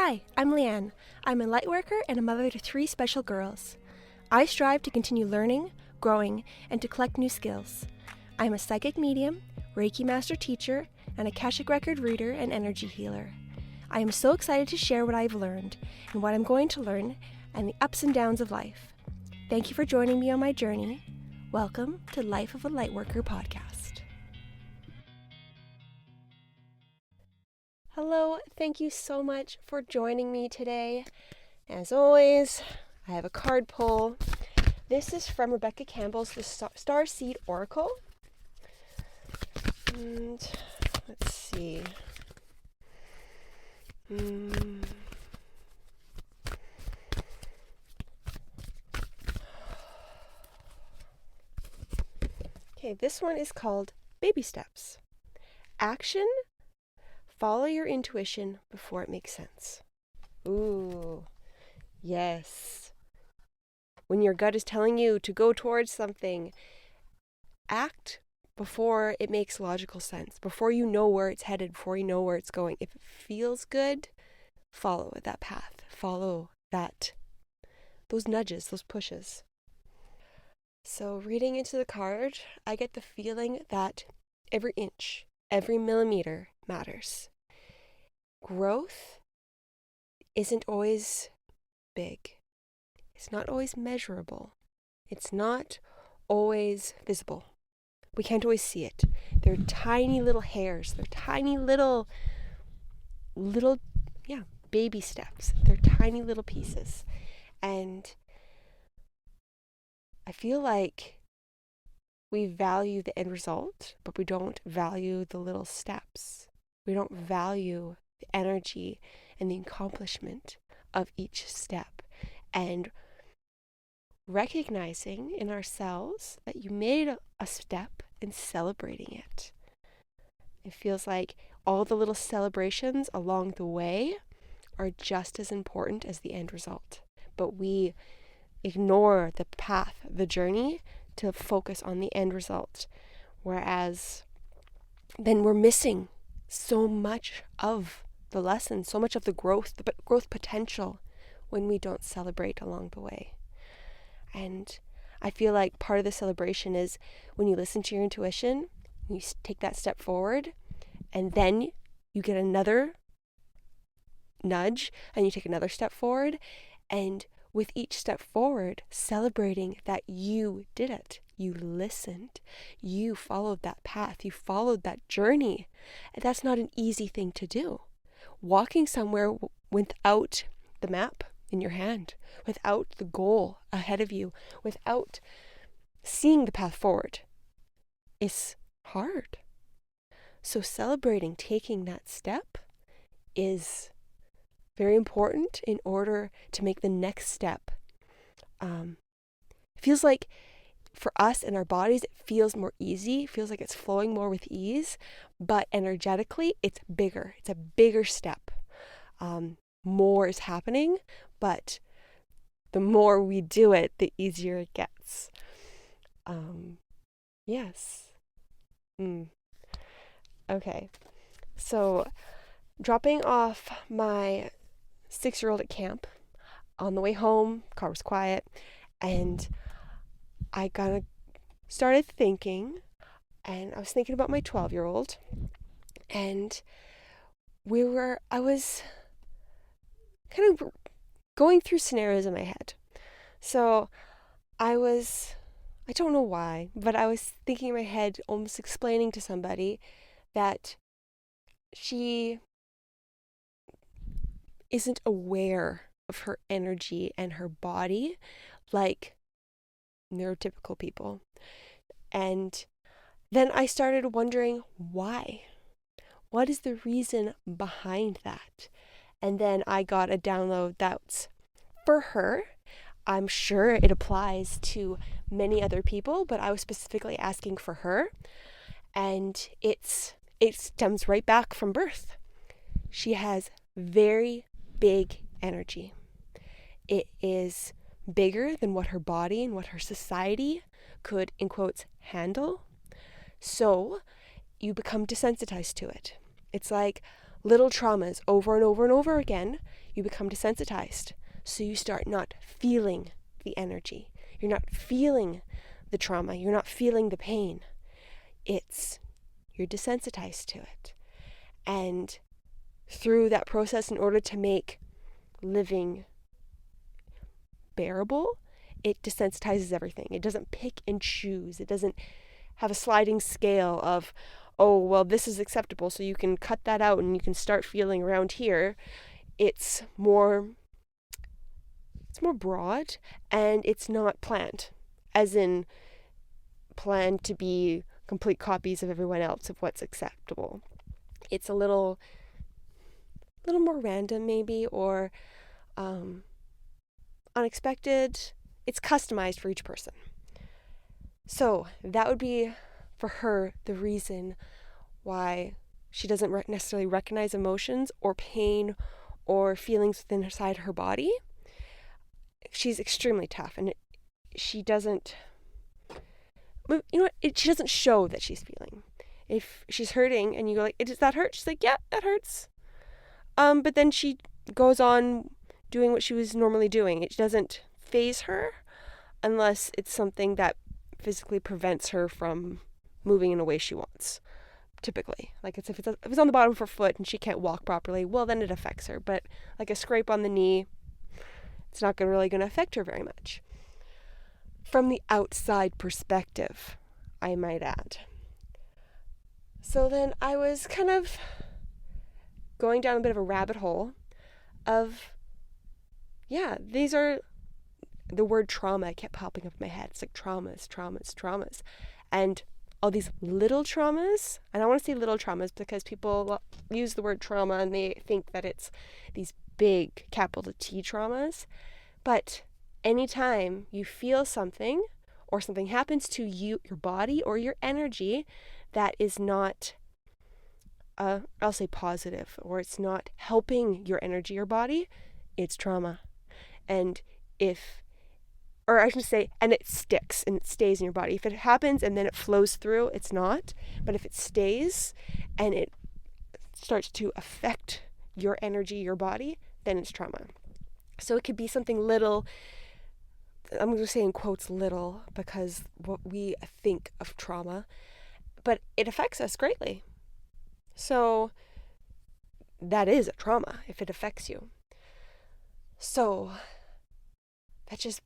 Hi, I'm Leanne. I'm a light worker and a mother to 3 special girls. I strive to continue learning, growing, and to collect new skills. I'm a psychic medium, Reiki master teacher, and Akashic record reader and energy healer. I am so excited to share what I've learned and what I'm going to learn and the ups and downs of life. Thank you for joining me on my journey. Welcome to Life of a Lightworker podcast. Hello, thank you so much for joining me today. As always, I have a card pull. This is from Rebecca Campbell's The Star Seed Oracle. And let's see. Okay, this one is called Baby Steps. Action. Follow your intuition before it makes sense. Ooh, yes. When your gut is telling you to go towards something, act before it makes logical sense, before you know where it's headed, before you know where it's going. If it feels good, follow that path. Follow those nudges, those pushes. So reading into the card, I get the feeling that every inch, every millimeter matters. Growth isn't always big. It's not always measurable. It's not always visible. We can't always see it. They're tiny little hairs. They're tiny little, baby steps. They're tiny little pieces. And I feel like we value the end result, but we don't value the little steps. We don't value the energy and the accomplishment of each step. And recognizing in ourselves that you made a step and celebrating it. It feels like all the little celebrations along the way are just as important as the end result. But we ignore the path, the journey, to focus on the end result. Whereas then we're missing so much of the lesson, so much of the growth potential when we don't celebrate along the way. And I feel like part of the celebration is when you listen to your intuition, you take that step forward, and then you get another nudge, and you take another step forward, and with each step forward, celebrating that you did it. You listened. You followed that path. You followed that journey. And that's not an easy thing to do. Walking somewhere without the map in your hand, without the goal ahead of you, without seeing the path forward is hard. So celebrating taking that step is very important in order to make the next step. It feels like for us and our bodies, it feels more easy. It feels like it's flowing more with ease, but energetically, it's bigger. It's a bigger step. More is happening, but the more we do it, the easier it gets. Yes. Okay. So dropping off my 6-year-old at camp, on the way home, car was quiet, and I kind of started thinking, and I was thinking about my 12-year-old, and I was kind of going through scenarios in my head. So I don't know why, but I was thinking in my head, almost explaining to somebody that she isn't aware of her energy and her body like neurotypical people. And then I started wondering why. What is the reason behind that? And then I got a download that's for her. I'm sure it applies to many other people, but I was specifically asking for her. And it stems right back from birth. She has very big energy. It is bigger than what her body and what her society could, in quotes, handle. So you become desensitized to it. It's like little traumas over and over and over again, you become desensitized. So you start not feeling the energy. You're not feeling the trauma. You're not feeling the pain. You're desensitized to it. And through that process, in order to make living bearable, it desensitizes everything. It doesn't pick and choose. It doesn't have a sliding scale of, oh, well, this is acceptable, so you can cut that out and you can start feeling around here. It's more broad, and it's not planned, as in planned to be complete copies of everyone else of what's acceptable. It's a little more random maybe, or unexpected. It's customized for each person. So that would be, for her, the reason why she doesn't necessarily recognize emotions or pain or feelings within her side of her body. She's extremely tough, and she doesn't, she doesn't show that she's feeling. If she's hurting and you go like, does that hurt? She's like, yeah, that hurts. But then she goes on doing what she was normally doing. It doesn't faze her unless it's something that physically prevents her from moving in a way she wants. Typically, like if it's on the bottom of her foot and she can't walk properly, well, then it affects her. But like a scrape on the knee, it's not really going to affect her very much. From the outside perspective, I might add. So then I was kind of going down a bit of a rabbit hole of, these are, the word trauma kept popping up in my head. It's like traumas. And all these little traumas, and I want to say little traumas because people use the word trauma and they think that it's these big capital T traumas. But anytime you feel something or something happens to you, your body or your energy, that is not, I'll say positive, or it's not helping your energy or body, it's trauma. And and it sticks and it stays in your body. If it happens and then it flows through, it's not. But if it stays and it starts to affect your energy, your body, then it's trauma. So it could be something little. I'm going to say in quotes little because what we think of trauma, but it affects us greatly. So that is a trauma if it affects you. So that just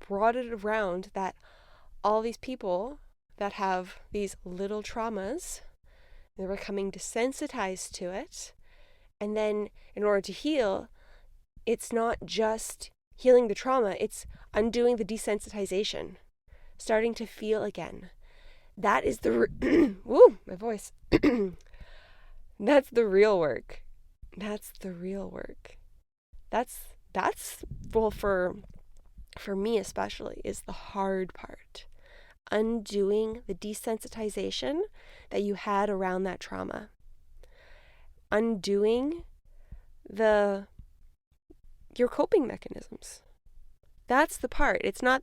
brought it around that all these people that have these little traumas, they're becoming desensitized to it. And then in order to heal, it's not just healing the trauma, it's undoing the desensitization, starting to feel again. That is woo, my voice. That's the real work. That's well, for me especially, is the hard part. Undoing the desensitization that you had around that trauma. Undoing your coping mechanisms. That's the part. It's not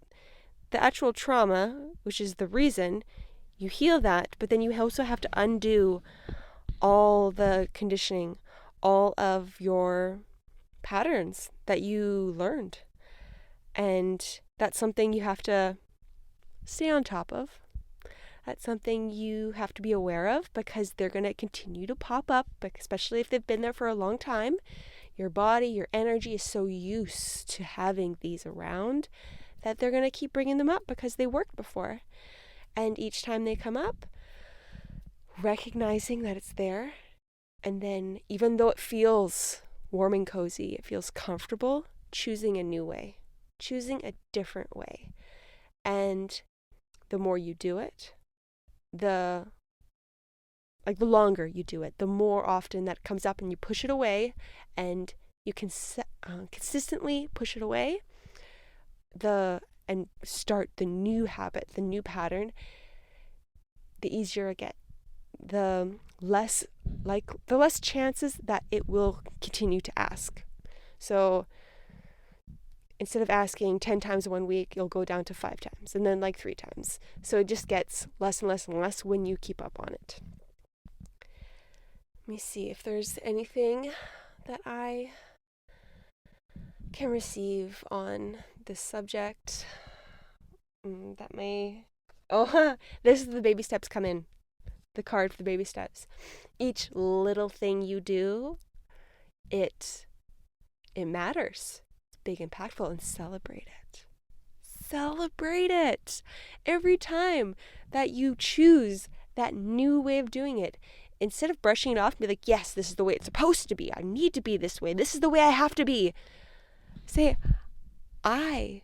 the actual trauma, which is the reason. You heal that, but then you also have to undo all the conditioning, all of your patterns that you learned. And that's something you have to stay on top of. That's something you have to be aware of because they're going to continue to pop up, especially if they've been there for a long time. Your body, your energy is so used to having these around that they're going to keep bringing them up because they worked before. And each time they come up, recognizing that it's there, and then even though it feels warm and cozy, it feels comfortable, choosing a new way, choosing a different way. And the more you do it, the longer you do it, the more often that comes up and you push it away, and you can consistently push it away, and start the new habit, the new pattern, the easier it gets. The less chances that it will continue to ask. So instead of asking 10 times in 1 week, you'll go down to 5 times, and then 3 times. So it just gets less and less and less when you keep up on it. Let me see if there's anything that I can receive on this subject that may... Oh, this is the baby steps come in. The card for the baby steps. Each little thing you do, it matters. It's big, impactful, and celebrate it. Celebrate it. Every time that you choose that new way of doing it, instead of brushing it off and be like, yes, this is the way it's supposed to be. I need to be this way. This is the way I have to be. Say, I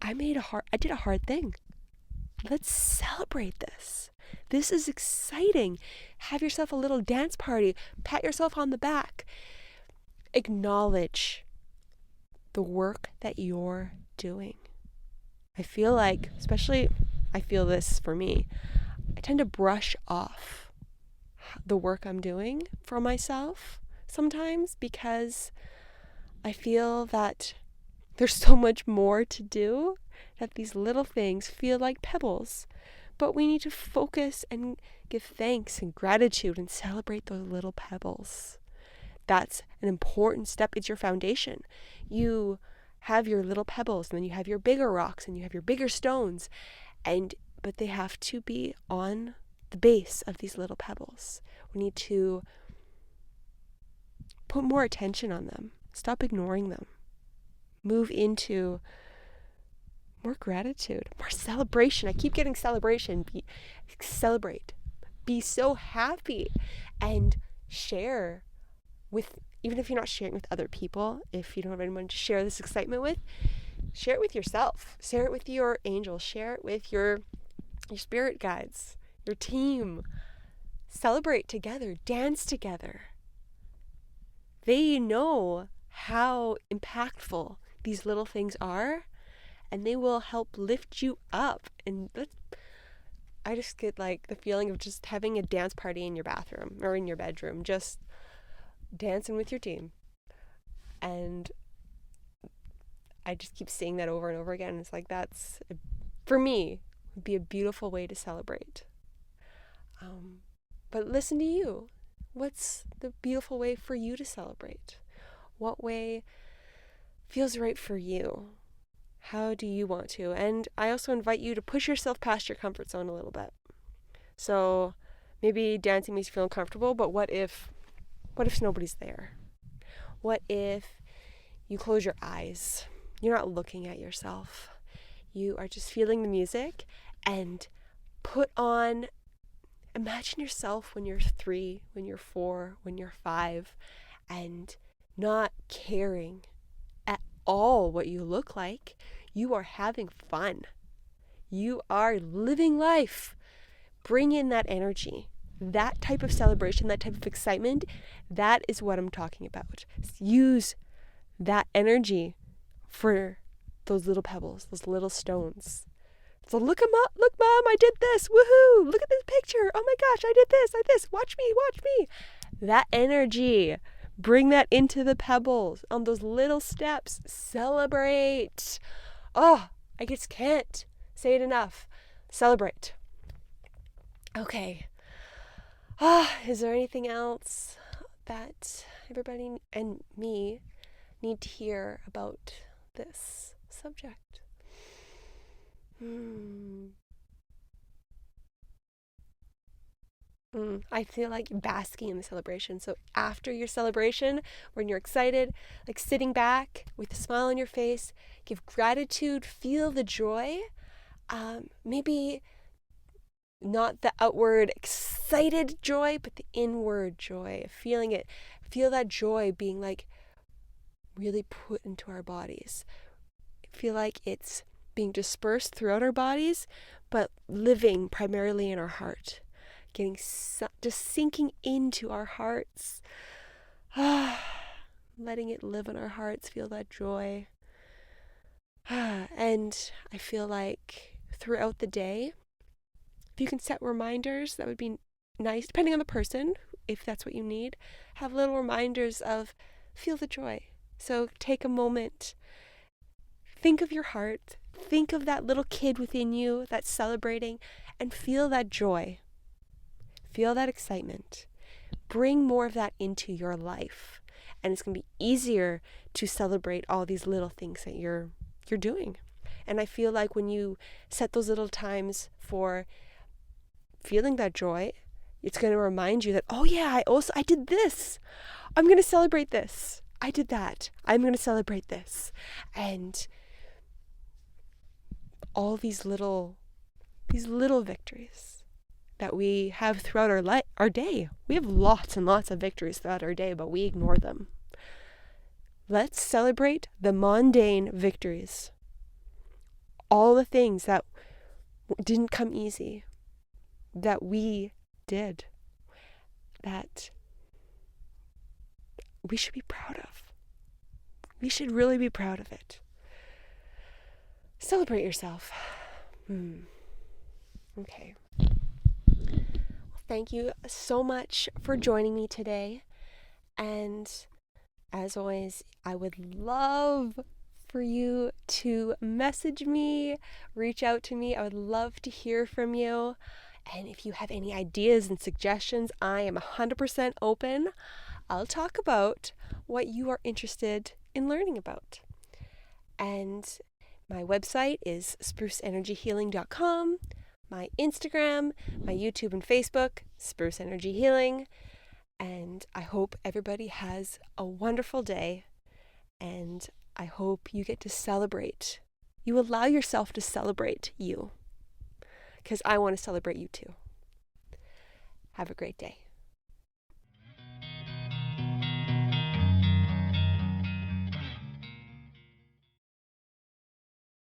did a hard thing. Let's celebrate this. This is exciting. Have yourself a little dance party. Pat yourself on the back. Acknowledge the work that you're doing. I feel like, especially I feel this for me, I tend to brush off the work I'm doing for myself sometimes because I feel that there's so much more to do, that these little things feel like pebbles. But we need to focus and give thanks and gratitude and celebrate those little pebbles. That's an important step. It's your foundation. You have your little pebbles, and then you have your bigger rocks, and you have your bigger stones. But they have to be on the base of these little pebbles. We need to put more attention on them. Stop ignoring them. Move into more gratitude, more celebration. I keep getting celebration. Celebrate. Be so happy and share with, even if you're not sharing with other people, if you don't have anyone to share this excitement with, share it with yourself. Share it with your angels. Share it with your spirit guides, your team. Celebrate together. Dance together. They know how impactful these little things are, and they will help lift you up. And I just get like the feeling of just having a dance party in your bathroom or in your bedroom, just dancing with your team. And I just keep saying that over and over again. It's like, that's, for me, would be a beautiful way to celebrate. But listen to you. What's the beautiful way for you to celebrate? What way feels right for you? How do you want to? And I also invite you to push yourself past your comfort zone a little bit. So maybe dancing makes you feel uncomfortable, but what if nobody's there? What if you close your eyes? You're not looking at yourself. You are just feeling the music and imagine yourself when you're 3, when you're 4, when you're 5, and not caring at all what you look like. You are having fun. You are living life. Bring in that energy. That type of celebration, that type of excitement, that is what I'm talking about. Use that energy for those little pebbles, those little stones. So look Mom, I did this. Woohoo! Look at this picture. Oh my gosh, I did this. Watch me. That energy. Bring that into the pebbles on those little steps. Celebrate. Oh, I just can't say it enough. Celebrate. Okay. Is there anything else that everybody and me need to hear about this subject? I feel like basking in the celebration. So after your celebration, when you're excited, like sitting back with a smile on your face, give gratitude, feel the joy. Maybe not the outward excited joy, but the inward joy of feeling it. Feel that joy being like really put into our bodies. Feel like it's being dispersed throughout our bodies, but living primarily in our heart. Just sinking into our hearts. Letting it live in our hearts. Feel that joy. And I feel like throughout the day, if you can set reminders, that would be nice, depending on the person, if that's what you need. Have little reminders of feel the joy. So take a moment. Think of your heart. Think of that little kid within you that's celebrating, and feel that joy. Feel that excitement. bring more of that into your life. And it's going to be easier to celebrate all these little things that you're doing. And I feel like when you set those little times for feeling that joy, it's going to remind you that, oh yeah, I did this. I'm going to celebrate this. I did that. I'm going to celebrate this. And all these little victories that we have throughout our day. We have lots and lots of victories throughout our day, but we ignore them. Let's celebrate the mundane victories. All the things that didn't come easy, that we did, that we should be proud of. We should really be proud of it. Celebrate yourself. Okay. Well, thank you so much for joining me today. And as always, I would love for you to message me, reach out to me. I would love to hear from you. And if you have any ideas and suggestions, I am 100% open. I'll talk about what you are interested in learning about. And my website is spruceenergyhealing.com. My Instagram, my YouTube and Facebook, Spruce Energy Healing. And I hope everybody has a wonderful day. And I hope you get to celebrate. You allow yourself to celebrate you. Because I want to celebrate you too. Have a great day.